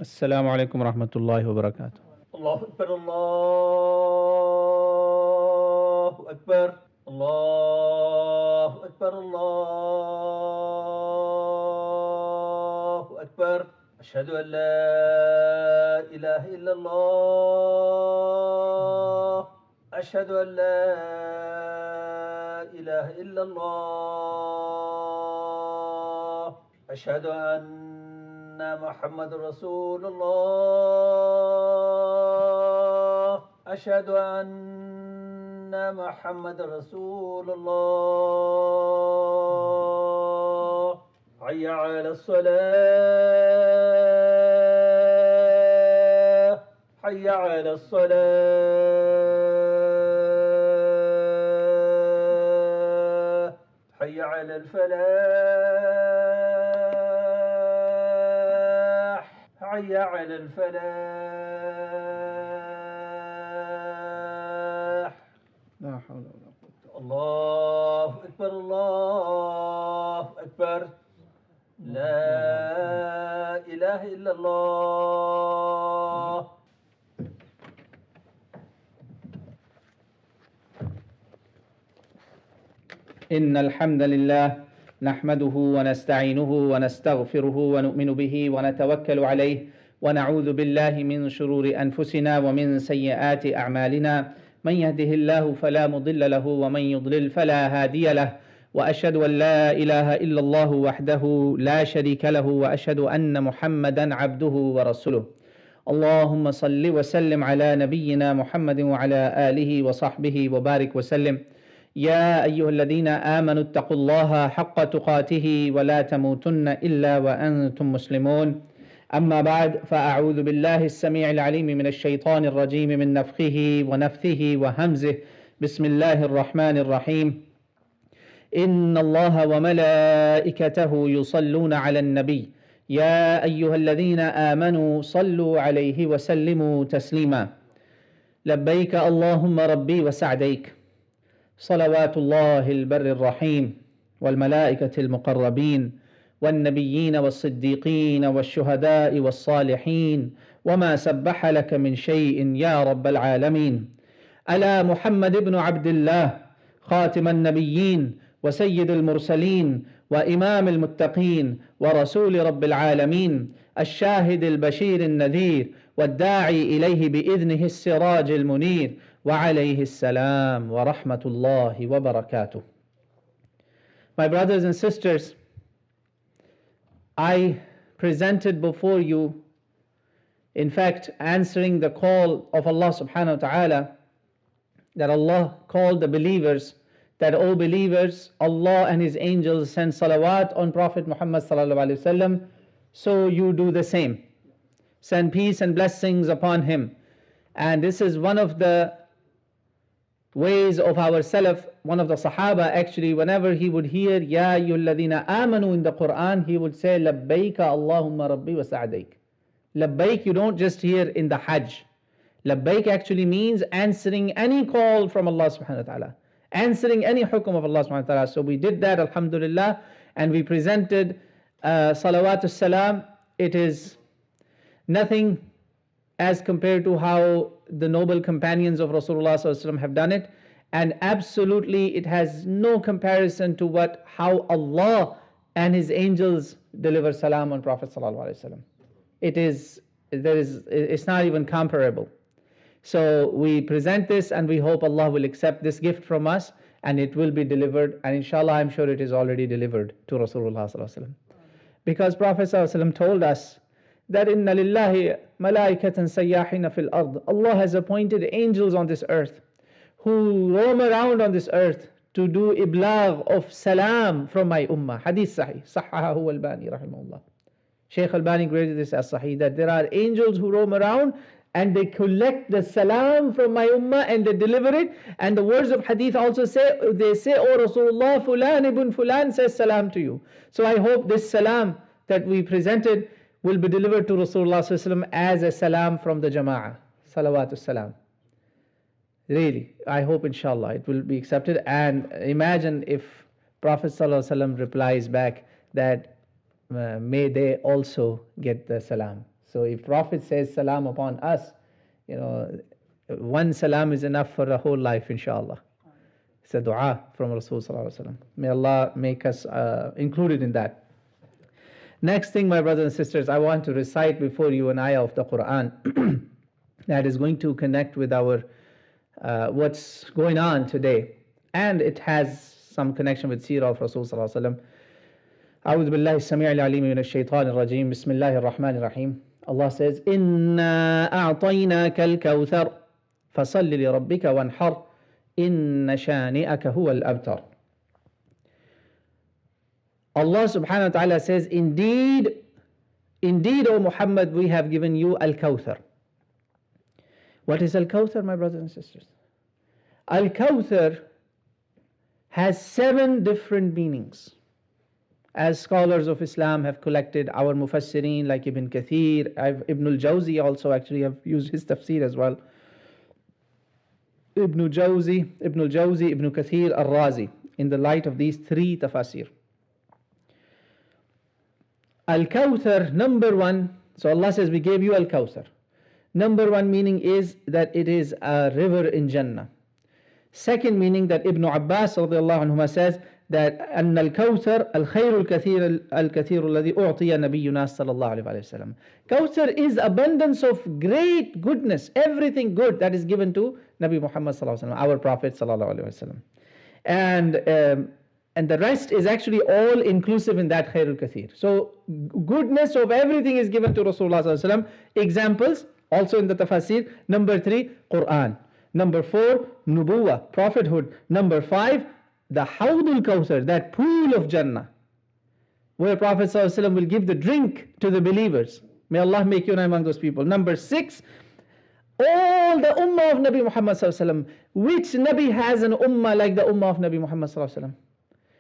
Assalamu alaikum wa rahmatullahi wa barakatuh. Allahu Akbar, Allahu Akbar, Allahu Akbar, Allahu Akbar. Ashhadu an la ilaha illallah. Ashhadu an la ilaha illallah. Ashhadu أن محمد رسول الله. أشهد أن محمد رسول الله. حي على الصلاة. حي على الصلاة. حي على الفلاح. حي على الفلاح. لا حول ولا قوة. الله أكبر، الله أكبر. لا إله إلا الله. إن الحمد لله نحمده ونستعينه ونستغفره ونؤمن به ونتوكل عليه ونعوذ بالله من شرور أنفسنا ومن سيئات أعمالنا. من يهده الله فلا مضل له ومن يضلل فلا هادي له، وأشهد أن لا إله إلا الله وحده لا شريك له، وأشهد أن محمدا عبده ورسوله. اللهم صل وسلم على نبينا محمد وعلى آله وصحبه وبارك وسلم. يا أيها الذين آمنوا اتقوا الله حق تقاته ولا تموتن إلا وأنتم مسلمون. أما بعد، فأعوذ بالله السميع العليم من الشيطان الرجيم من نفخه ونفثه وهمزه. بسم الله الرحمن الرحيم. إن الله وملائكته يصلون على النبي يا أيها الذين آمنوا صلوا عليه وسلموا تسليما. لبيك اللهم ربي وسعديك. صلوات الله البر الرحيم والملائكة المقربين والنبيين والصديقين والشهداء والصالحين وما سبح لك من شيء يا رب العالمين. ألا محمد بن عبد الله خاتم النبيين وسيد المرسلين وإمام المتقين ورسول رب العالمين، الشاهد البشير النذير والداعي إليه بإذنه السراج المنير، وعليه السلام ورحمة الله وبركاته. My brothers and sisters, I presented before you, in fact, answering the call of Allah subhanahu wa ta'ala, that Allah called the believers, that, O believers, Allah and His angels send salawat on Prophet Muhammad sallallahu alaihi wasallam, so you do the same. Send peace and blessings upon him. And this is one of the ways of our Salaf, one of the Sahaba actually, whenever he would hear Ya ayyuhalladhina amanu in the Quran, he would say Labbaika Allahumma Rabbi wa sa'daik. Labbaik you don't just hear in the Hajj. Labbaik actually means answering any call from Allah subhanahu wa ta'ala, answering any hukum of Allah subhanahu wa ta'ala. So we did that, Alhamdulillah, and we presented Salawatus Salam. It is nothing as compared to how the noble companions of Rasulullah ﷺ have done it, and absolutely it has no comparison to how Allah and His angels deliver salam on Prophet ﷺ. It's not even comparable. So we present this and we hope Allah will accept this gift from us and it will be delivered, and inshallah I'm sure it is already delivered to Rasulullah ﷺ. Because Prophet ﷺ told us that inna lillahi malaikatan sayyahina fil ard. Allah has appointed angels on this earth who roam around on this earth to do iblagh of salam from my ummah. Hadith sahih, sahhahu Albani rahimahullah. Shaykh Albani graded this as sahih, that there are angels who roam around and they collect the salam from my ummah and they deliver it. And the words of hadith also say, they say, "Oh Rasulullah, fulan ibn fulan says salam to you." So I hope this salam that we presented will be delivered to Rasulullah ﷺ as a salam from the Jama'ah. Salawatus salam. Really, I hope inshallah it will be accepted. And imagine if Prophet ﷺ replies back that may they also get the salam. So if Prophet says salam upon us, one salam is enough for the whole life, inshallah. It's a dua from Rasul sallallahu alaihi wasallam. May Allah make us included in that. Next thing, my brothers and sisters, I want to recite before you an ayah of the Quran that is going to connect with our what's going on today, and it has some connection with Seerah of Rasul sallallahu alaihi wasallam. أعوذ بالله السميع العليم من الشيطان الرجيم بسم الله الرحمن الرحيم. Allah says, إِنَّا أَعْطَيْنَاكَ الْكَوْثَرَ فَصَلِّ لِرَبِّكَ وَانْحَرْ إِنَّ شَانِئَكَ هُوَ الْأَبْتَرُ. Allah subhanahu wa ta'ala says, Indeed, O Muhammad, we have given you Al-Kauthar. What is Al-Kauthar, my brothers and sisters? Al-Kauthar has 7 different meanings. As scholars of Islam have collected, our Mufassirin like Ibn Kathir, Ibn al-Jawzi also actually have used his tafsir as well. Ibn al-Jawzi, Ibn Kathir, al-Razi, in the light of these 3 tafsir. Al-Kauthar, number 1, so Allah says we gave you Al-Kauthar. Number 1 meaning is that it is a river in Jannah. Second meaning that Ibn Abbas radiallahu anhuma says that أن الكوثر الخير الكثير الذي أعطي نبينا صلى الله عليه وسلم. Kauthar is abundance of great goodness, everything good that is given to Nabi Muhammad sallallahu alaihi wasallam, our Prophet sallallahu alaihi wasallam. And the rest is actually all inclusive in that khairul kathir. So goodness of everything is given to Rasulullah sallallahu alaihi wasallam. Examples also in the tafsir. Number 3, Quran. Number 4, Nubuwah, prophethood. Number 5, the Hawdul Kauthar, that pool of Jannah, where Prophet ﷺ will give the drink to the believers. May Allah make you among those people. Number 6, all the Ummah of Nabi Muhammad ﷺ. Which Nabi has an Ummah like the Ummah of Nabi Muhammad ﷺ?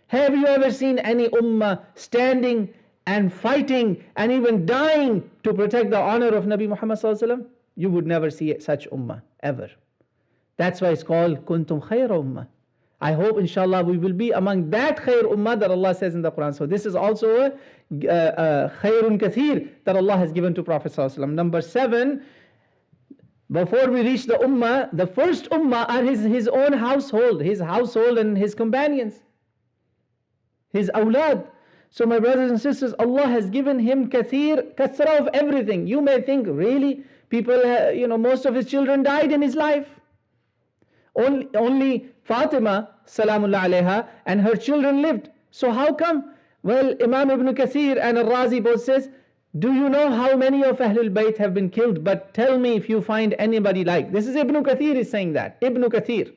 Have you ever seen any Ummah standing and fighting and even dying to protect the honor of Nabi Muhammad ﷺ? You would never see such Ummah, ever. That's why it's called Kuntum Khayra Ummah. I hope, inshallah, we will be among that khair ummah that Allah says in the Quran. So this is also a khairun kathir that Allah has given to Prophet ﷺ. Number 7, before we reach the ummah, the first ummah are his own household and his companions, his awlad. So my brothers and sisters, Allah has given him kathra of everything. You may think, really, people, most of his children died in his life. Only Fatima, salamullah alayha, and her children lived. So how come? Well, Imam Ibn Kathir and Al-Razi both says, do you know how many of Ahlul Bayt have been killed? But tell me if you find anybody like. This is Ibn Kathir is saying that. Ibn Kathir.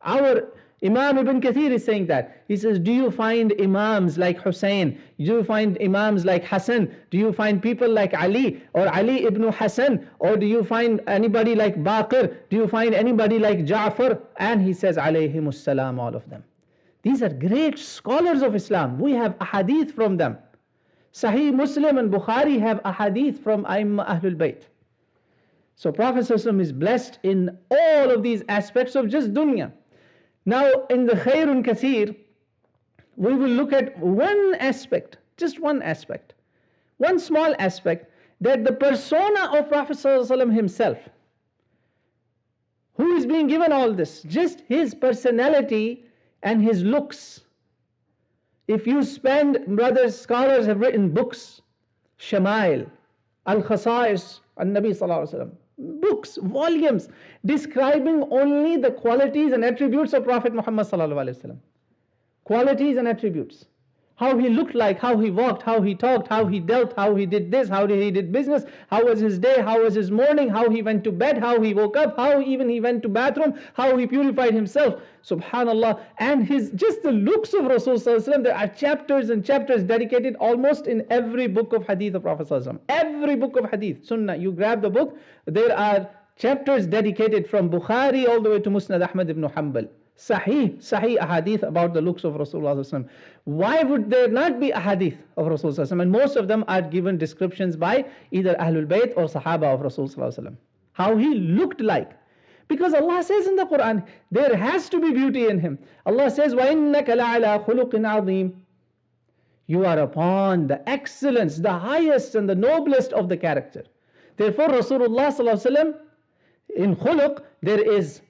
Our Imam Ibn Kathir is saying that. He says, do you find imams like Hussein? Do you find imams like Hassan? Do you find people like Ali or Ali ibn Hassan? Or do you find anybody like Baqir? Do you find anybody like Ja'far? And he says, alayhimus salam, all of them. These are great scholars of Islam. We have ahadith from them. Sahih Muslim and Bukhari have ahadith from Aimma Ahlul Bayt. So Prophet ﷺ is blessed in all of these aspects of just dunya. Now, in the Khairun Kathir, we will look at one aspect, just one aspect, one small aspect, that the persona of Prophet ﷺ himself, who is being given all this, just his personality and his looks. If you spend, brothers, scholars have written books, Shamail, Al-Khasa'is, Al-Nabi Sallallahu Alaihi Wasallam, books, volumes, describing only the qualities and attributes of Prophet Muhammad Sallallahu Alaihi Wasallam. Qualities and attributes. How he looked like, how he walked, how he talked, how he dealt, how he did this, how he did business, how was his day, how was his morning, how he went to bed, how he woke up, how even he went to bathroom, how he purified himself. Subhanallah. And just the looks of Rasulullah, there are chapters and chapters dedicated almost in every book of hadith of Prophet ﷺ. Every book of hadith, sunnah, you grab the book, there are chapters dedicated from Bukhari all the way to Musnad Ahmad ibn Hanbal. Sahih ahadith about the looks of Rasulullah. Why would there not be ahadith of Rasulullah? And most of them are given descriptions by either Ahlul Bayt or Sahaba of Rasulullah. How he looked like. Because Allah says in the Quran, there has to be beauty in him. Allah says, وَإِنَّكَ لَعَلَىٰ خُلُقٍ عَظِيمٍ. You are upon the excellence, the highest and the noblest of the character. Therefore, Rasulullah sallallahu alaihi wasallam, in khuluq, there is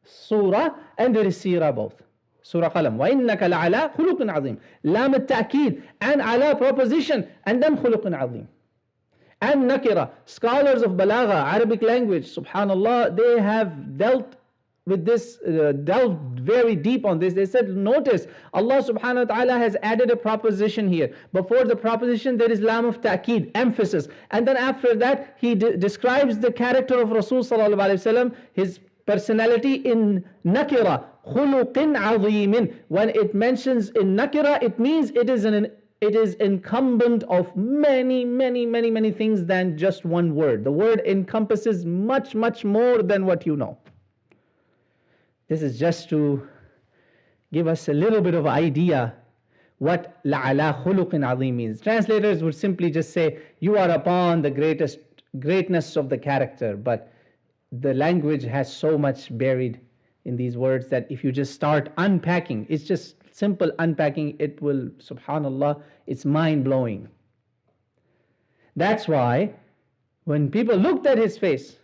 surah and there is seerah both. Surah Qalam. وَإِنَّكَ لَعَلَىٰ خُلُقٍ عَظِيمٍ. Lam al-ta'keed and ala proposition and then khuluqin azim. And nakira. Scholars of balagha, Arabic language, subhanallah, they have dealt with this, delved very deep on this. They said, notice, Allah subhanahu wa ta'ala has added a proposition here. Before the proposition, there is lam of ta'keed, emphasis. And then after that, he describes the character of Rasul sallallahu alayhi wa sallam, his personality in nakira, khuluqin azimin. When it mentions in nakira, it means it is incumbent of many things than just one word. The word encompasses much more than what you know. This is just to give us a little bit of idea what la'ala khuluqin azim means. Translators would simply just say, you are upon the greatness of the character, but the language has so much buried in these words that if you just start unpacking, it's just simple unpacking, it will, subhanallah, it's mind-blowing. That's why when people looked at his face,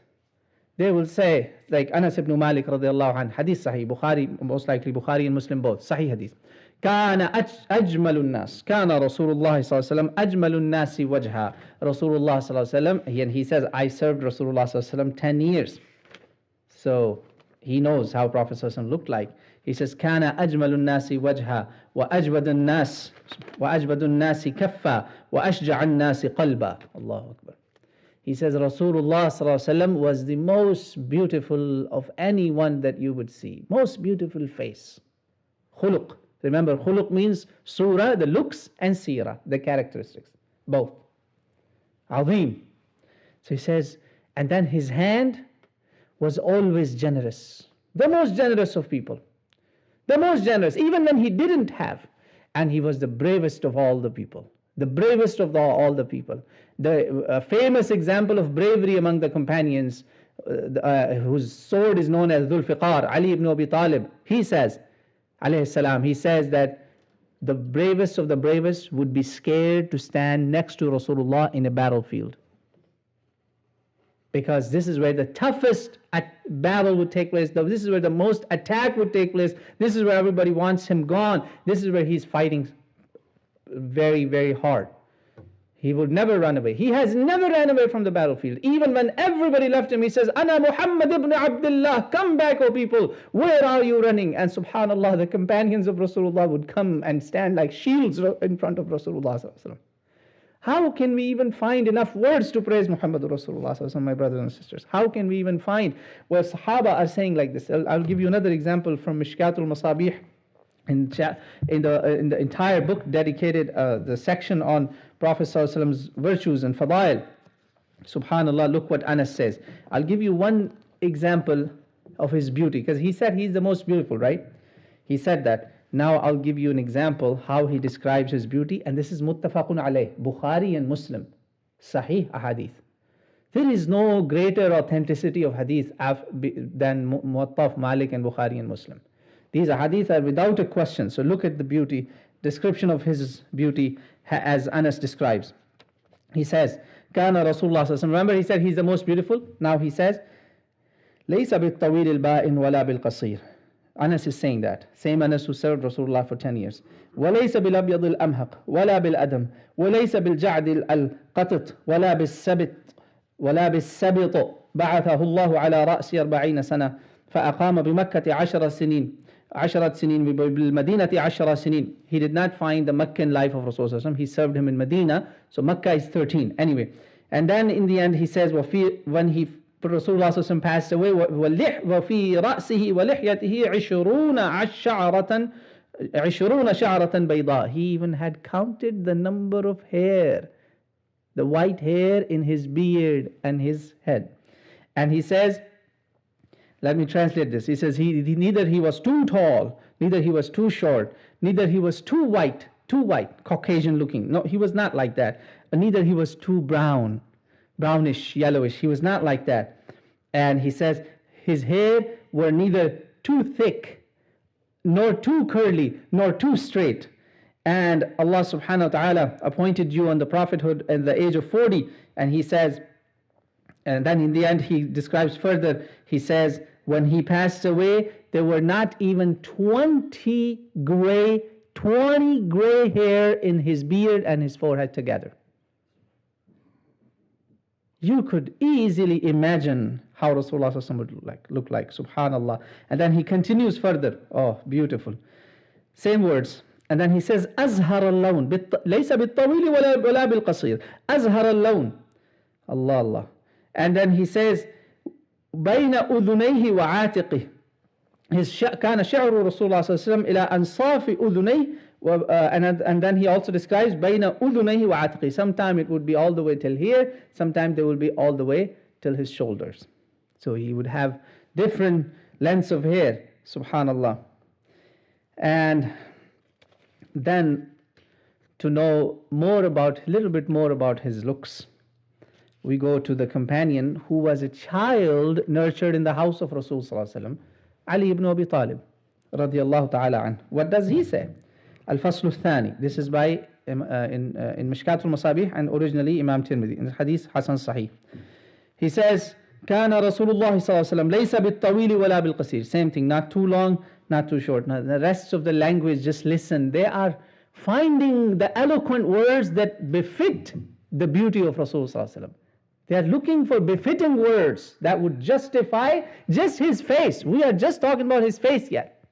they will say, like Anas ibn Malik radiallahu anh, hadith sahih, Bukhari, most likely Bukhari and Muslim both, sahih hadith. كان أجمل الناس كان رسول الله صلى الله عليه وسلم أجمل الناس وجها. Rasulullah صلى الله عليه وسلم, and he says, I served Rasulullah صلى الله عليه وسلم 10 years. So he knows how Prophet صلى الله عليه وسلم looked like. He says, كان أجمل الناس وجها وأجود الناس كفا وأشجع الناس قلبا. Allahu Akbar. He says Rasulullah ﷺ was the most beautiful of anyone that you would see. Most beautiful face. Khuluq. Remember, khuluq means surah, the looks, and seerah, the characteristics. Both. Azim. So he says, and then his hand was always generous. The most generous of people. The most generous, even when he didn't have. And he was the bravest of all the people. The bravest of all the people. The famous example of bravery among the companions, whose sword is known as Dhul Fiqar, Ali ibn Abi Talib, he says, alayhi salam, he says that the bravest of the bravest would be scared to stand next to Rasulullah in a battlefield. Because this is where the toughest battle would take place. This is where the most attack would take place. This is where everybody wants him gone. This is where he's fighting very hard. He would never run away. He has never ran away from the battlefield. Even when everybody left him, he says, Ana Muhammad ibn Abdullah, come back, O people. Where are you running? And subhanallah, the companions of Rasulullah would come and stand like shields in front of Rasulullah. How can we even find enough words to praise Muhammad Rasulullah, my brothers and sisters? How can we even find where Sahaba are saying like this? I'll give you another example from Mishkatul Masabih. In the entire book dedicated, the section on Prophet ﷺ's virtues and fadail. Subhanallah, look what Anas says. I'll give you one example of his beauty, because he said he's the most beautiful, right? He said that. Now I'll give you an example how he describes his beauty, and this is muttafaqun alayh, Bukhari and Muslim, Sahih Ahadith. There is no greater authenticity of hadith than Muwatta of Malik and Bukhari and Muslim. These hadith are without a question. So look at the beauty, description of his beauty as Anas describes. He says, Kana Rasulullah sallallahu. Remember he said he's the most beautiful. Now he says, Laysa bil-tawil al-ba'in wala bil-qasir. Anas is saying that. Same Anas who served Rasulullah for 10 years. وَلَيْسَ بِالْأَبْيَضِ الْأَمْهَقِ وَلَا بِالْأَدَمِ وَلَيْسَ بِالْجَعْدِ الْقَطِطِ وَلَا بِالسَّبِطِ بَعَثَهُ اللَّهُ عَلَى رَأْسِ 40 سَنَةً فَأَقَامَ بِمَكَّةِ 10 سِنِينَ بِالْمَدِينَةِ 10 سِنِينَ. He did not find the Meccan life of Rasulullah. He served him in Medina, so Mecca is 13. Anyway, and then in the end he says, when he Rasulullah passed away, وَفِي رَأْسِهِ وَلِحْيَتِهِ 20 شَعْرَةً بَيْضَاء. He even had counted the number of hair, the white hair in his beard and his head. And he says, let me translate this. He says, neither he was too tall, neither he was too short, neither he was too white, Caucasian looking. No, he was not like that. Neither he was too brownish, yellowish. He was not like that. And he says, his hair were neither too thick, nor too curly, nor too straight. And Allah subhanahu wa ta'ala appointed you on the prophethood at the age of 40. And he says, And then in the end he describes further, he says, when he passed away, there were not even 20 gray hair in his beard and his forehead together. You could easily imagine how Rasulullah would look like, subhanallah. And then he continues further. Oh, beautiful. Same words. And then he says, أزهر اللون ليس بالطويل ولا بالقصير أزهر اللون. Allah, Allah. And then he says, بين أذنيه وعاتقه. كان شعر رسول الله صلى الله عليه وسلم إلى أنصاف أذنيه. And then he also describes بين أذنيه وعاتقه. Sometime it would be all the way till here, sometime they will be all the way till his shoulders. So he would have different lengths of hair, subhanallah. And then to know a little bit more about his looks, we go to the companion who was a child nurtured in the house of Rasul sallallahu alaihi wasallam, Ali ibn Abi Talib radiyallahu ta'ala anhu. What does he say? Al-Fasl al-Thani. This is by in Mishkat al-Masabih and originally Imam Tirmidhi in the Hadith Hasan Sahih. He says, كان رسول الله صلى الله عليه وسلم ليس بالطويل ولا بالقصير. Same thing, not too long, not too short. Now, the rest of the language, just listen. They are finding the eloquent words that befit the beauty of Rasul sallallahu alaihi wasallam. They are looking for befitting words that would justify just his face. We are just talking about his face yet.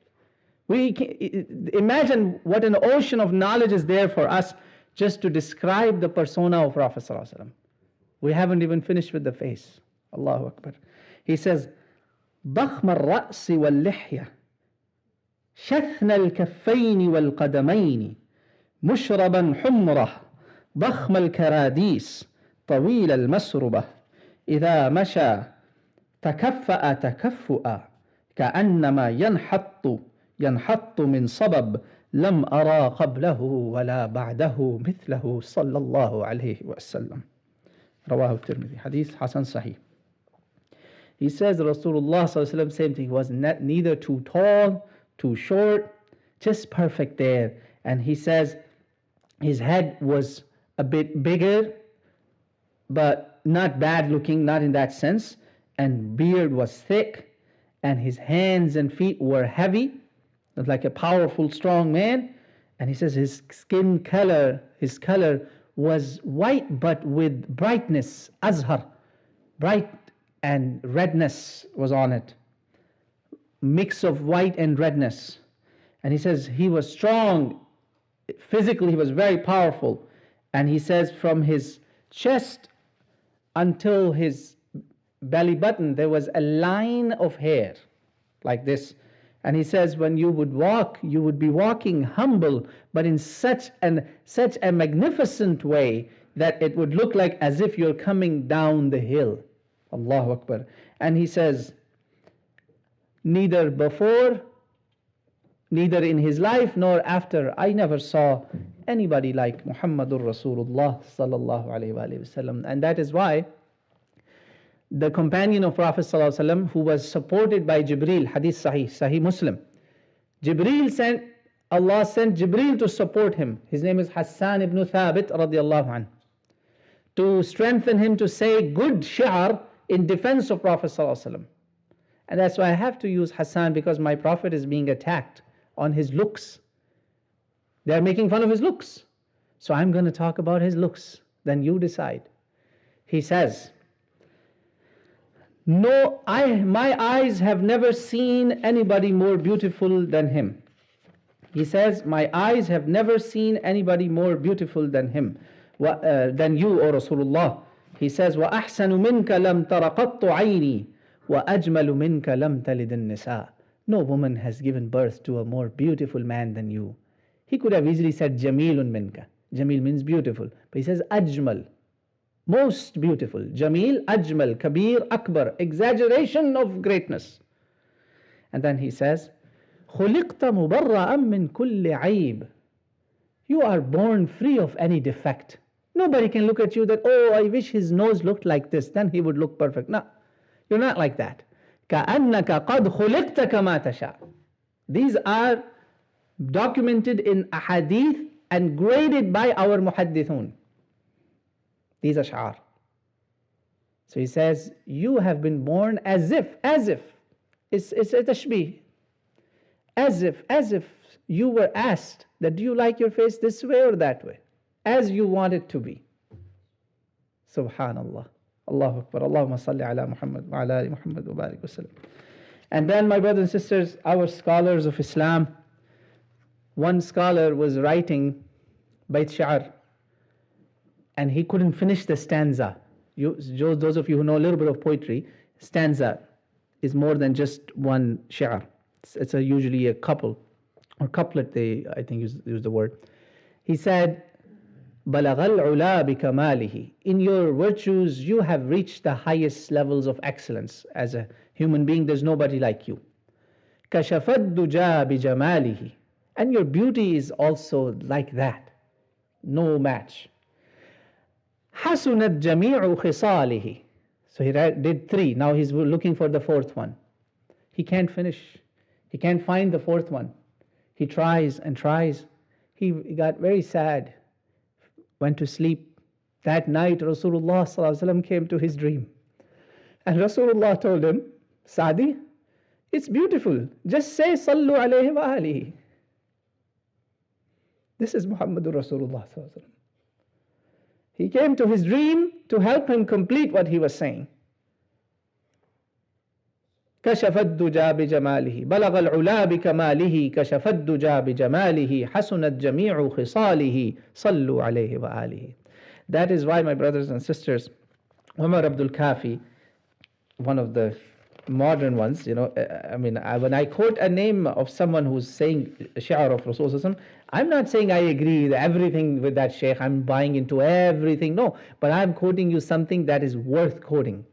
We can imagine what an ocean of knowledge is there for us just to describe the persona of Prophet sallallahu alaihi wasallam. We haven't even finished with the face. Allahu Akbar. He says, ضخم الرأس واللحية شثن الكفين والقدمين مشربا حمرة ضخم الكراديس طويل المسربة إذا مشى تكفأ تكفؤا كأنما ينحط من صبب لم أرى قبله ولا بعده مثله صلى الله عليه وسلم. رواه الترمذي. Hadith Hasan Sahih. He says Rasulullah sallallahu alaihi wasallam, same thing, he was neither too tall, too short, just perfect there. And he says his head was a bit bigger, but not bad looking, not in that sense. And beard was thick, and his hands and feet were heavy, like a powerful, strong man. And he says his color was white, but with brightness, azhar, bright and redness was on it, mix of white and redness. And he says he was strong, physically he was very powerful. And he says from his chest until his belly button there was a line of hair like this. And he says when you would walk, you would be walking humble, but in such a magnificent way that it would look like as if you're coming down the hill. Allahu Akbar. And he says, neither before, neither in his life nor after, I never saw anybody like Muhammadur Rasulullah sallallahu alayhi wa sallam. And that is why the companion of Prophet sallallahu alayhi wa sallam, who was supported by Jibreel, Hadith Sahih Muslim, Allah sent Jibreel to support him. His name is Hassan ibn Thabit radiyallahu anhu, to strengthen him to say good shi'r in defense of Prophet sallallahu alaihi wasallam. And that's why I have to use Hassan, because my Prophet is being attacked on his looks. They are making fun of his looks. So I'm going to talk about his looks. Then you decide. He says, my eyes have never seen anybody more beautiful than him. He says, my eyes have never seen anybody more beautiful than him, than you, O Rasulullah. He says, وَأَحْسَنُ مِنْكَ لَمْ تَرَقَطُّ عَيْنِي وَأَجْمَلُ مِنْكَ لَمْ تَلِدِ النِّسَاء. No woman has given birth to a more beautiful man than you. He could have easily said Jamilun minka. Jamil means beautiful. But he says Ajmal, most beautiful. Jamil, Ajmal, Kabir, Akbar, exaggeration of greatness. And then he says, خُلِقْتَ مُبَرَّأً مِّن كُلِّ عَيْبٍ. You are born free of any defect. Nobody can look at you that, oh, I wish his nose looked like this, then he would look perfect. No, you're not like that. كَأَنَّكَ قَدْ خُلِقْتَ كَمَا تَشَاءُ. These are documented in ahadith and graded by our muhaddithun. These are ash'ar. So he says, you have been born as if, it's a tashbih, as if you were asked that do you like your face this way or that way, as you want it to be. Subhanallah. Allahu Akbar. Allahumma salli ala Muhammad wa ala ali Muhammad wa barik wa sallam. And then, my brothers and sisters, our scholars of Islam, one scholar was writing Bayt Sha'ar, and he couldn't finish the stanza. Those of you who know a little bit of poetry, stanza is more than just one shi'r. It's usually a couple, or couplet, they, I think, use the word. He said, بَلَغَ الْعُلَى بِكَمَالِهِ. In your virtues, you have reached the highest levels of excellence. As a human being, there's nobody like you. كَشَفَ الدُّجَى بِجَمَالِهِ. And your beauty is also like that. No match. حَسُنَتْ جَمِيعُ خِصَالِهِ. So he did 3. Now he's looking for the 4th one. He can't finish. He can't find the 4th one. He tries and tries. He got very sad. Went to sleep. That night Rasulullah ﷺ came to his dream. And Rasulullah told him, Sadi, it's beautiful. Just say Sallu alayhi wa alihi. This is Muhammadur Rasulullah ﷺ. He came to his dream to help him complete what he was saying. كشف الدجى بجماله بلغ العلا بكماله كشف الدجى بجماله حسنت جميع خصاله صلوا عليه وآله. That is why, my brothers and sisters, Umar Abdul Kafi, one of the modern ones, when I quote a name of someone who's saying shi'r of Rasulullah, I'm not saying I agree with everything with that sheikh, I'm buying into everything, no, but I'm quoting you something that is worth quoting.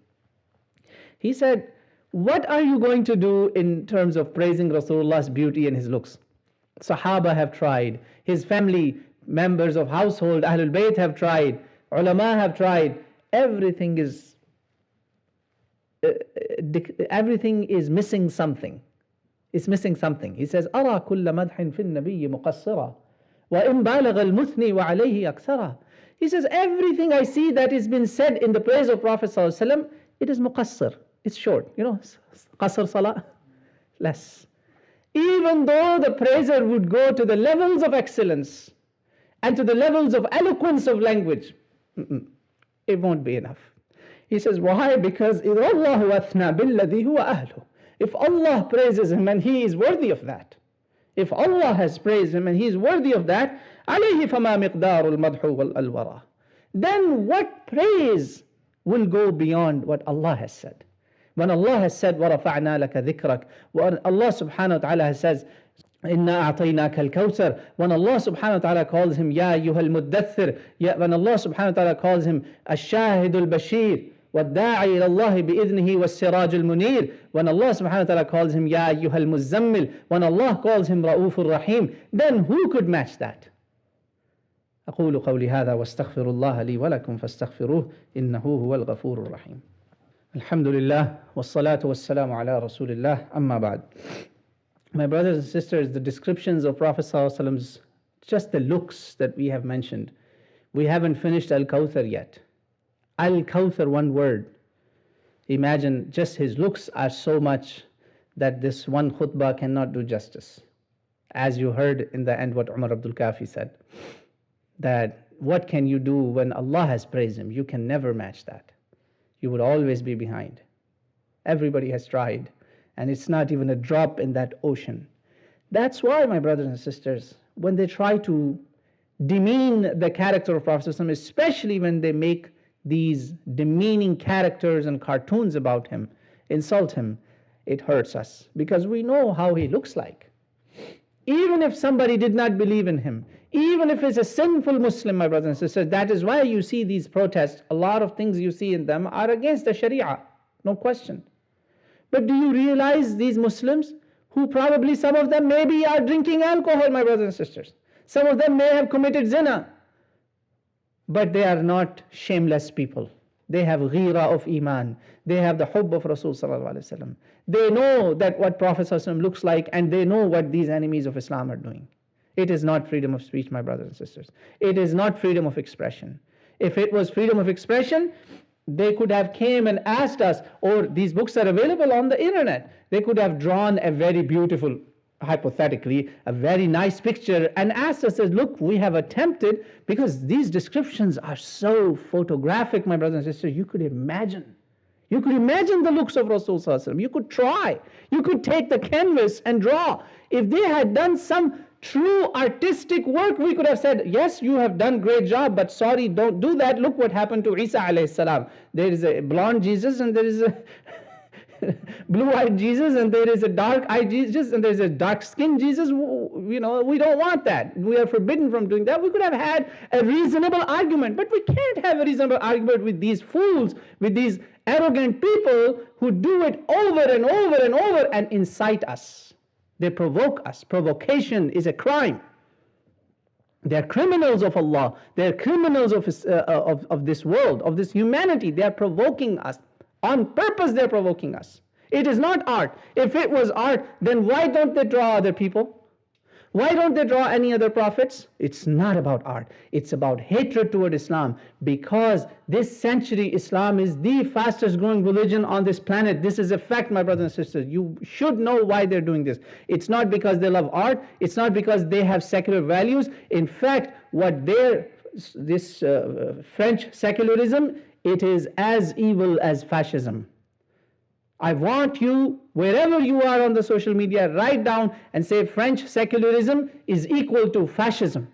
He said, what are you going to do in terms of praising Rasulullah's beauty and his looks? Sahaba have tried, his family members of household, Ahlul Bayt have tried, ulama have tried, everything is missing something. It's missing something. He says, أَرَى كُلَّ مَدْحٍ فِي النَّبِيِّ مُقَصِّرًا وَإِنْ بَالَغَ الْمُثْنِي وَعَلَيْهِ أَكْثَرًا. He says, everything I see that is been said in the praise of Prophet ﷺ, it is muqassir. It's short. Qasr salah, less. Even though the praiser would go to the levels of excellence and to the levels of eloquence of language, it won't be enough. He says, why? Because إِذَا اللَّهُ أَثْنَى بِالَّذِي هُوَ أَهْلُهُ. If Allah praises him and he is worthy of that, if Allah has praised him and he is worthy of that, عَلَيْهِ فَمَا مِقْدَارُ الْمَدْحُ وَالْأَلْوَرَى. Then what praise will go beyond what Allah has said? When Allah has said, وَرَفَعْنَا لَكَ ذِكْرَكَ, when Allah subhanahu wa ta'ala has says, إِنَّا أَعْطَيْنَاكَ الْكَوْثَرَ, when Allah subhanahu wa ta'ala calls him, يَا أَيُّهَا الْمُدَّثِّرِ, when Allah subhanahu wa ta'ala calls him, الشَّاهِدُ الْبَشِيرُ وَالدَّاعِي إِلَى اللَّهِ بِإِذْنِهِ وَالسِّرَاجُ الْمُنِيرُ, when Allah subhanahu wa ta'ala calls him, يَا أَيُّهَا الْمُزَّمِّلُ, when Allah calls him رَؤُوفُ الرَّحِيمُ, then who could match that? أقول قولي هذا واستغفر الله لي ولكم فاستغفروه إنه هو الغفور الرحيم. Alhamdulillah, wassalatu wassalamu ala rasulillah, amma ba'd. My brothers and sisters, the descriptions of Prophet ﷺ, just the looks that we have mentioned. We haven't finished Al-Kauthar yet. Al-Kauthar, one word. Imagine just his looks are so much that this one khutbah cannot do justice. As you heard in the end what Umar Abdul Kafi said, that what can you do when Allah has praised him? You can never match that. You would always be behind. Everybody has tried, and it's not even a drop in that ocean. That's why, my brothers and sisters, when they try to demean the character of Prophet ﷺ, especially when they make these demeaning characters and cartoons about him, insult him, it hurts us, because we know how he looks like. Even if somebody did not believe in him, even if it's a sinful Muslim, my brothers and sisters, that is why you see these protests. A lot of things you see in them are against the Sharia, no question. But do you realize these Muslims, who probably some of them maybe are drinking alcohol, my brothers and sisters. Some of them may have committed zina, but they are not shameless people. They have ghira of iman. They have the hubb of Rasul sallallahu alaihi wasallam. They know that what Prophet sallallahu alaihi wasallam looks like, and they know what these enemies of Islam are doing. It is not freedom of speech, my brothers and sisters. It is not freedom of expression. If it was freedom of expression, They could have came and asked us, or these books are available on the internet. They could have drawn a very beautiful, hypothetically, a very nice picture and asked us, look, we have attempted, because these descriptions are so photographic, my brothers and sisters, you could imagine. You could imagine the looks of Rasul Sallallahu Alaihi Wasallam. You could try. You could take the canvas and draw. If they had done some true artistic work, we could have said, yes, you have done great job, but sorry, don't do that. Look what happened to Isa alayhi salam. There is a blonde Jesus and there is a blue-eyed Jesus and there is a dark-eyed Jesus and there is a dark-skinned Jesus. We don't want that. We are forbidden from doing that. We could have had a reasonable argument, but we can't have a reasonable argument with these fools, with these arrogant people who do it over and over and over and incite us. They provoke us. Provocation is a crime. They're criminals of Allah. They're criminals of this world, of this humanity. They are provoking us. On purpose they're provoking us. It is not art. If it was art, then why don't they draw other people? Why don't they draw any other prophets? It's not about art. It's about hatred toward Islam, because this century Islam is the fastest growing religion on this planet. This is a fact, my brothers and sisters. You should know why they're doing this. It's not because they love art. It's not because they have secular values. In fact, this French secularism, it is as evil as fascism. I want you, wherever you are on the social media, write down and say French secularism is equal to fascism.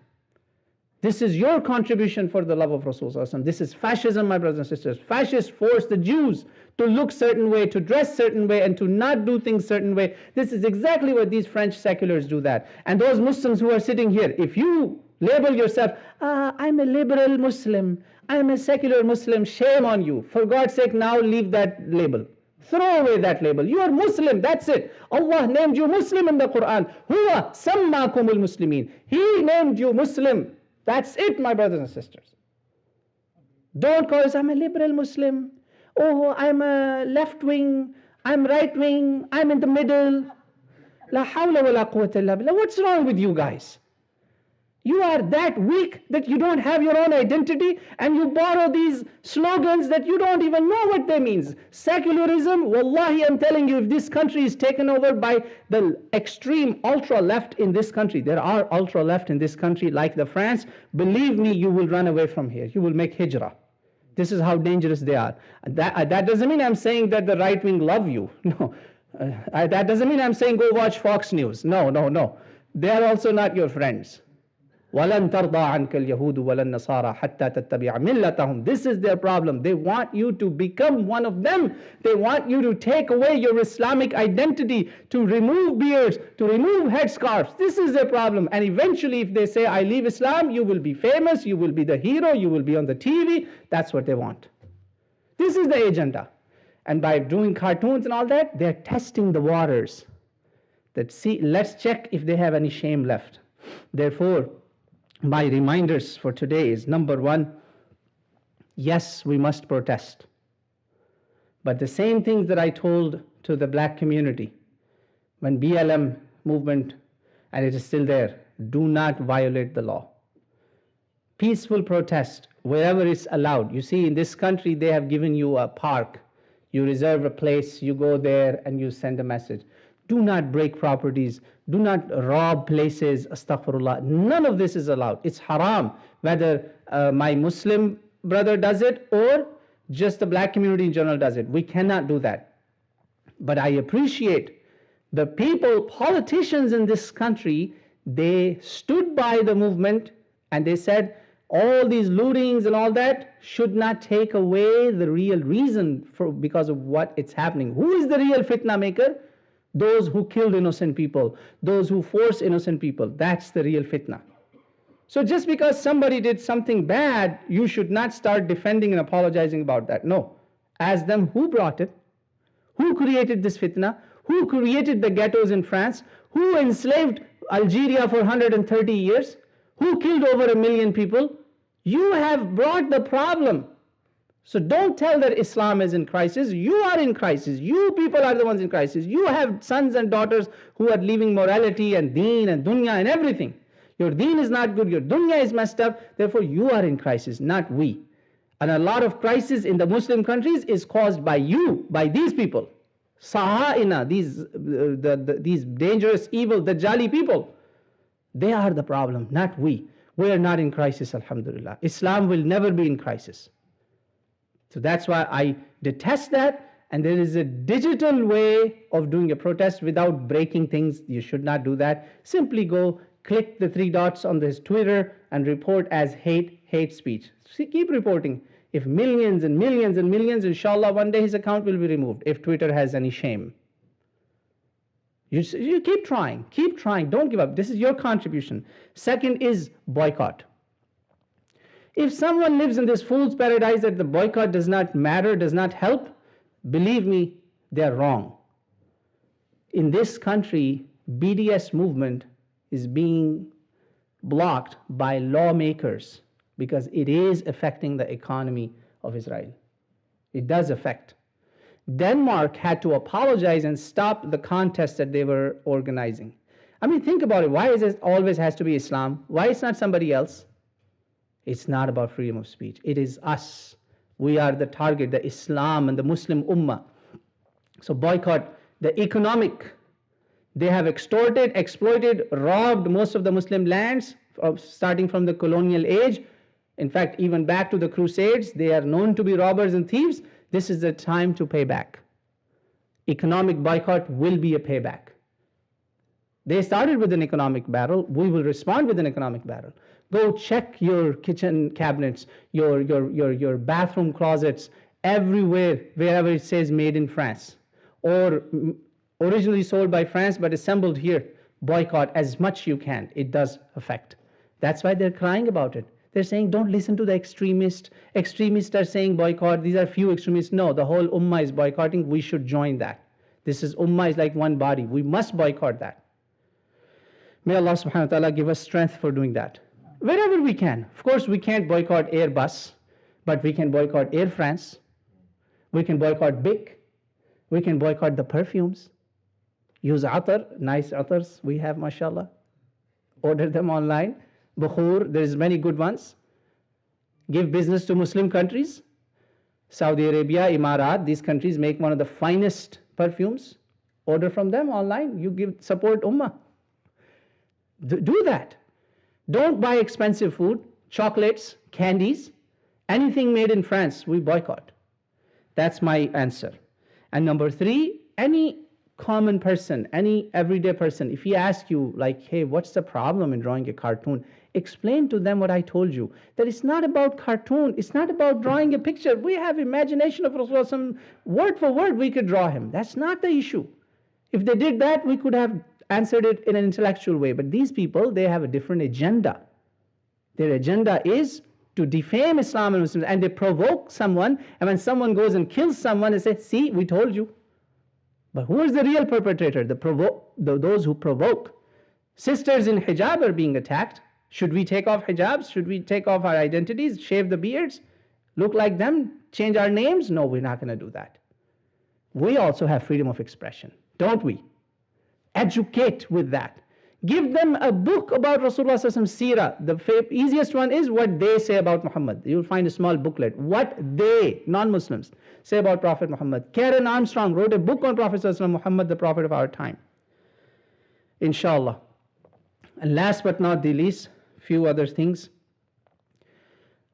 This is your contribution for the love of Rasulullah. This is fascism, my brothers and sisters. Fascists force the Jews to look certain way, to dress certain way, and to not do things certain way. This is exactly what these French seculars do that. And those Muslims who are sitting here, if you label yourself, I'm a liberal Muslim, I'm a secular Muslim, shame on you. For God's sake, now leave that label. Throw away that label. You are Muslim, that's it. Allah named you Muslim in the Quran. Huwa sammakumul muslimin. He named you Muslim. That's it, my brothers and sisters. Don't call us, I'm a liberal Muslim. Oh, I'm a left wing. I'm right wing. I'm in the middle. La hawla wa la quwwata illa billah. What's wrong with you guys? You are that weak that you don't have your own identity and you borrow these slogans that you don't even know what they mean. Secularism, wallahi, I'm telling you, if this country is taken over by the extreme ultra-left in this country, there are ultra-left in this country like the France, believe me, you will run away from here. You will make hijrah. This is how dangerous they are. That doesn't mean I'm saying that the right wing love you. No. That doesn't mean I'm saying go watch Fox News. No. They are also not your friends. وَلَن تَرْضَى عَنْكَ الْيَهُودُ وَلَا النَّصَارَى حَتَّى تَتَّبِعَ مِلَّتَهُمْ. This is their problem. They want you to become one of them. They want you to take away your Islamic identity, to remove beards, to remove headscarves. This is their problem. And eventually, if they say, I leave Islam, you will be famous, you will be the hero, you will be on the TV. That's what they want. This is the agenda. And by doing cartoons and all that, they're testing the waters. Let's check if they have any shame left. Therefore, my reminders for today is, number one, yes, we must protest. But the same things that I told to the black community when BLM movement, and it is still there, do not violate the law. Peaceful protest, wherever it's allowed. You see, in this country, they have given you a park. You reserve a place, you go there, and you send a message. Do not break properties. Do not rob places. Astaghfirullah. None of this is allowed. It's haram. Whether my Muslim brother does it or just the black community in general does it. We cannot do that. But I appreciate the people, politicians in this country, they stood by the movement and they said all these lootings and all that should not take away the real reason because of what it's happening. Who is the real fitna maker? Those who killed innocent people, those who force innocent people. That's the real fitna. So just because somebody did something bad, you should not start defending and apologizing about that. No. Ask them who brought it, who created this fitna, who created the ghettos in France, who enslaved Algeria for 130 years, who killed over 1 million people. You have brought the problem. So don't tell that Islam is in crisis. You are in crisis. You people are the ones in crisis. You have sons and daughters who are leaving morality and deen and dunya and everything. Your deen is not good. Your dunya is messed up. Therefore, you are in crisis, not we. And a lot of crisis in the Muslim countries is caused by you, by these people. Sahaina, these dangerous, evil, Dajjali people. They are the problem, not we. We are not in crisis, Alhamdulillah. Islam will never be in crisis. So that's why I detest that. And there is a digital way of doing a protest without breaking things. You should not do that. Simply go click the 3 dots on this Twitter and report as hate speech. See, keep reporting. If millions and millions and millions, inshallah, one day his account will be removed if Twitter has any shame. You keep trying, don't give up. This is your contribution. Second is boycott. If someone lives in this fool's paradise that the boycott does not matter, does not help, believe me, they're wrong. In this country, BDS movement is being blocked by lawmakers because it is affecting the economy of Israel. It does affect. Denmark had to apologize and stop the contest that they were organizing. I mean, think about it. Why is it always has to be Islam? Why it's not somebody else? It's not about freedom of speech. It is us. We are the target, the Islam and the Muslim Ummah. So boycott the economic. They have extorted, exploited, robbed most of the Muslim lands, starting from the colonial age. In fact, even back to the Crusades, they are known to be robbers and thieves. This is the time to pay back. Economic boycott will be a payback. They started with an economic battle. We will respond with an economic battle. Go check your kitchen cabinets, your bathroom closets, everywhere, wherever it says made in France, or originally sold by France but assembled here. Boycott as much you can. It does affect. That's why they're crying about it. They're saying, don't listen to the extremists. Extremists are saying boycott. These are few extremists. No, the whole Ummah is boycotting. We should join that. This is Ummah is like one body. We must boycott that. May Allah subhanahu wa ta'ala give us strength for doing that. Wherever we can. Of course, we can't boycott Airbus, but we can boycott Air France. We can boycott BIC. We can boycott the perfumes. Use atar, nice atars we have, mashallah. Order them online. Bukhur, there is many good ones. Give business to Muslim countries. Saudi Arabia, Emirat, these countries make one of the finest perfumes. Order from them online. You support Ummah. Do that. Don't buy expensive food, chocolates, candies, anything made in France, we boycott. That's my answer. And number 3, any common person, any everyday person, if he asks you like, hey, what's the problem in drawing a cartoon? Explain to them what I told you, that it's not about cartoon, it's not about drawing a picture. We have imagination of Rasulullah, word for word we could draw him. That's not the issue. If they did that, we could have answered it in an intellectual way. But these people, they have a different agenda. Their agenda is to defame Islam and Muslims, and they provoke someone, and when someone goes and kills someone, they say, see, we told you. But who is the real perpetrator? Those who provoke. Sisters in hijab are being attacked. Should we take off hijabs? Should we take off our identities, shave the beards, look like them, change our names? No, we're not going to do that. We also have freedom of expression, don't we? Educate with that. Give them a book about Rasulullah Seerah. The easiest one is what they say about Muhammad. You'll find a small booklet. What they, non-Muslims, say about Prophet Muhammad. Karen Armstrong wrote a book on Prophet Muhammad, the Prophet of our time. Inshallah. And last but not the least, few other things.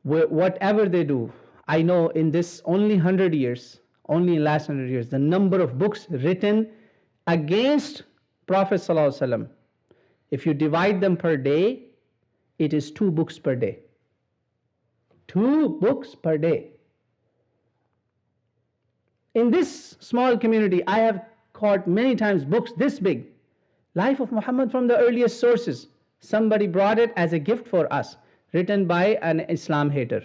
Whatever they do, I know in this only 100 years, only in last 100 years, the number of books written against Prophet ﷺ, if you divide them per day, it is 2 books per day. 2 books per day. In this small community, I have caught many times books this big. Life of Muhammad from the earliest sources. Somebody brought it as a gift for us, written by an Islam hater.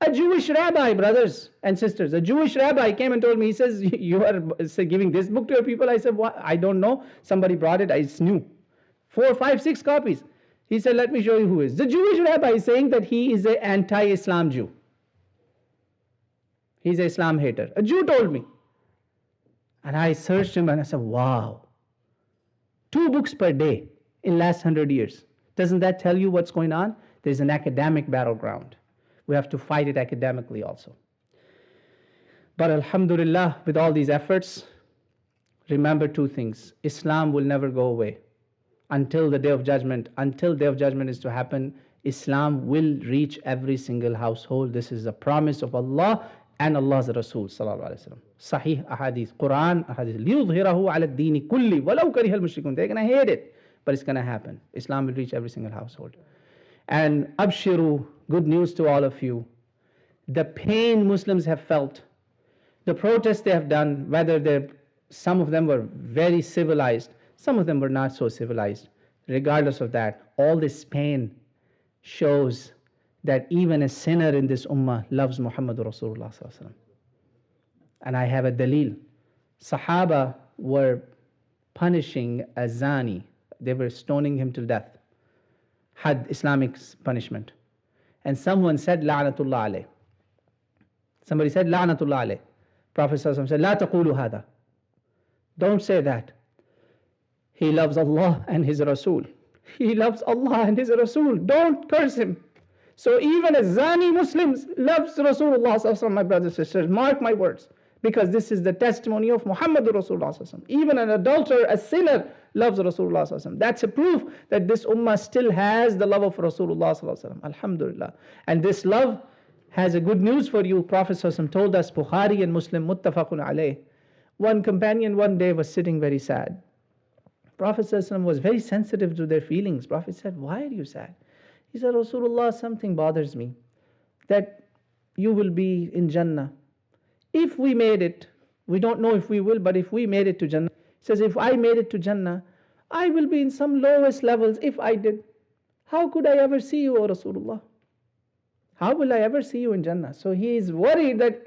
A Jewish rabbi, brothers and sisters, a Jewish rabbi came and told me, he says, you are giving this book to your people? I said, what? I don't know. Somebody brought it, it's new. 4, 5, 6 copies. He said, let me show you who is. The Jewish rabbi is saying that he is an anti-Islam Jew. He's an Islam hater. A Jew told me. And I searched him and I said, wow. 2 books per day in last 100 years. Doesn't that tell you what's going on? There's an academic battleground. We have to fight it academically also. But Alhamdulillah, with all these efforts, remember two things. Islam will never go away until the Day of Judgment. Until Day of Judgment is to happen, Islam will reach every single household. This is a promise of Allah and Allah's Rasul sallallahu alaihi wasallam. Sahih ahadith, Quran ahadith. لِيُظْهِرَهُ عَلَى الدِّينِ كُلِّ وَلَوْ كَرِهَ الْمُشْرِكُونَ. They're going to hate it, but it's going to happen. Islam will reach every single household. And abshiru, good news to all of you. The pain Muslims have felt, the protests they have done, whether some of them were very civilized, some of them were not so civilized. Regardless of that, all this pain shows that even a sinner in this ummah loves Muhammadur Rasulullah sallallahu alaihi wasallam. And I have a dalil. Sahaba were punishing a zani. They were stoning him to death. Had Islamic punishment. And someone said, La'natullah alayh. Somebody said, La'natullah alayh. Prophet sallallahu alaihi wasallam said, La taqulu hada. Don't say that. He loves Allah and His Rasul. He loves Allah and His Rasul. Don't curse him. So even a zani Muslim loves Rasulullah sallallahu alaihi wasallam, my brothers and sisters. Mark my words. Because this is the testimony of Muhammadur Rasulullah sallallahu alaihi wasallam. Even an adulterer, a sinner, loves Rasulullah sallallahu alaihi wasallam. That's a proof that this ummah still has the love of Rasulullah sallallahu alaihi wasallam. Alhamdulillah. And this love has a good news for you. Prophet sallallahu alaihi wasallam told us, Bukhari and Muslim, muttafaqun alayh. One companion one day was sitting very sad. Prophet sallallahu alaihi wasallam was very sensitive to their feelings. Prophet said, why are you sad? He said, Rasulullah, something bothers me, that you will be in Jannah. If we made it, we don't know if we will, but if we made it to Jannah, he says, if I made it to Jannah, I will be in some lowest levels if I did. How could I ever see you, O Rasulullah? How will I ever see you in Jannah? So he is worried that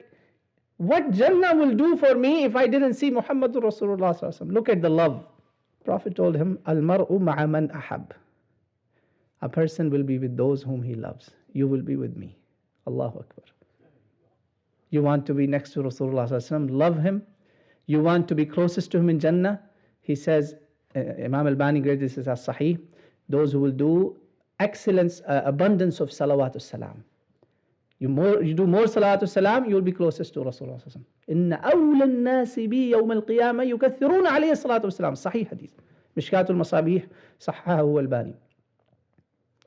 what Jannah will do for me if I didn't see Muhammadur Rasulullah sallallahu alaihi wasallam. Look at the love. Prophet told him, Al-mar'u ma'a man ahab. A person will be with those whom he loves. You will be with me. Allahu Akbar. You want to be next to Rasulullah sallallahu alaihi wasallam, love him. You want to be closest to him in Jannah. He says, Imam Al-Bani graded this as Sahih, those who will do excellence, abundance of salawatu salam. You do more salatu salam, you will be closest to Rasulullah sallallahu alaihi wasallam. Inna awla an-nasi bi yawm al-qiyamah yukaththiruna alayhi salatu salam. Sahih hadith. Mishkatul Masabih, Sahahu Al-Bani.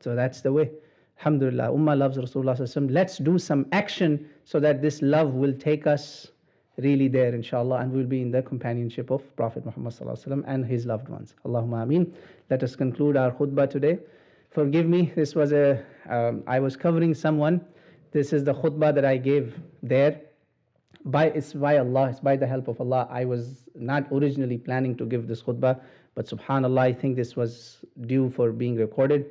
So that's the way. Alhamdulillah, Ummah loves Rasulullah sallallahu alaihi wasallam. Let's do some action so that this love will take us really there, inshallah, and we'll be in the companionship of Prophet Muhammad sallallahu alaihi wasallam and his loved ones. Allahumma ameen. Let us conclude our khutbah today. Forgive me, this was I was covering someone. This is the khutbah that I gave there. It's by Allah, it's by the help of Allah. I was not originally planning to give this khutbah, but subhanallah, I think this was due for being recorded.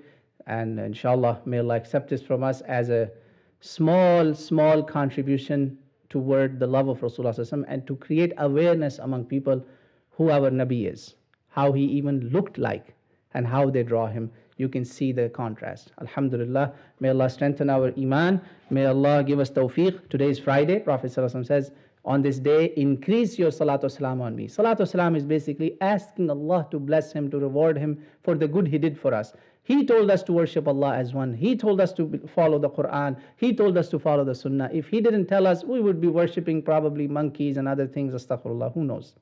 And inshallah, may Allah accept this from us as a small contribution toward the love of Rasulullah sallallahu alaihi wasallam and to create awareness among people who our Nabi is, how he even looked like and how they draw him. You can see the contrast. Alhamdulillah, may Allah strengthen our iman. May Allah give us tawfiq. Today is Friday. Prophet sallallahu alaihi wasallam says, on this day, increase your salatu salam on me. Salatu salam is basically asking Allah to bless him, to reward him for the good he did for us. He told us to worship Allah as one. He told us to follow the Quran. He told us to follow the Sunnah. If he didn't tell us, we would be worshipping probably monkeys and other things. Astaghfirullah, who knows?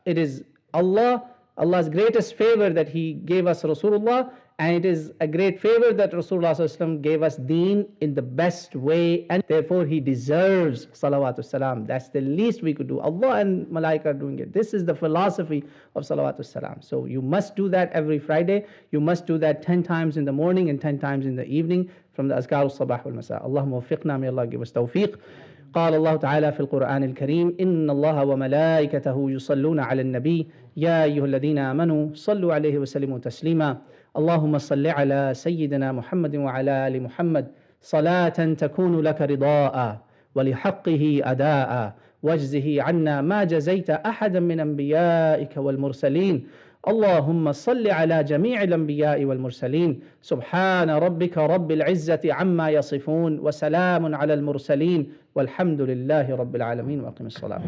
It is Allah's greatest favor that he gave us Rasulullah, and it is a great favor that Rasulullah sallallahu alaihi wasallam gave us deen in the best way, and therefore he deserves salawatu salam. That's the least we could do. Allah and Malaika are doing it. This is the philosophy of salawatu salam. So you must do that every Friday. You must do that 10 times in the morning and 10 times in the evening from the azkar al-sabah wal-masa. Allahumma waffiqna, may Allah give us tawfiq. قال الله تعالى في القرآن الكريم إن الله وملائكته يصلون على النبي يا أيها الذين آمنوا صلوا عليه وسلموا تسليما اللهم صل على سيدنا محمد وعلى آل محمد صلاة تكون لك رضاء ولحقه أداء واجزه عنا ما جزيت أحدا من أنبيائك والمرسلين اللهم صل على جميع الأنبياء والمرسلين سبحان ربك رب العزة عما يصفون وسلام على المرسلين والحمد لله رب العالمين وأقم الصلاة.